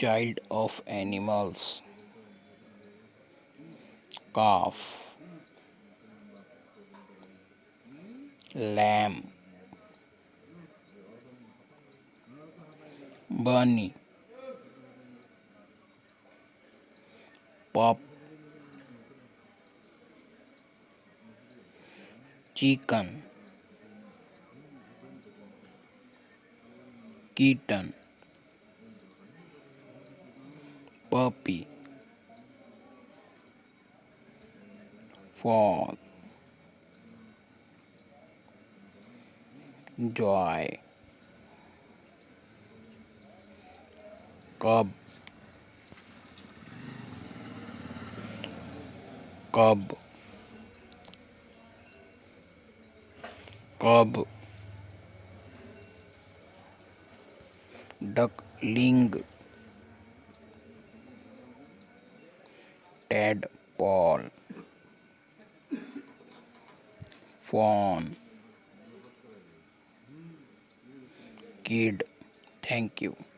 child of animals, calf, lamb, bunny, pup, chicken, kitten, puppy, fall, joy, cub, cub, cub, duckling, tadpole, fawn, kid. Thank you.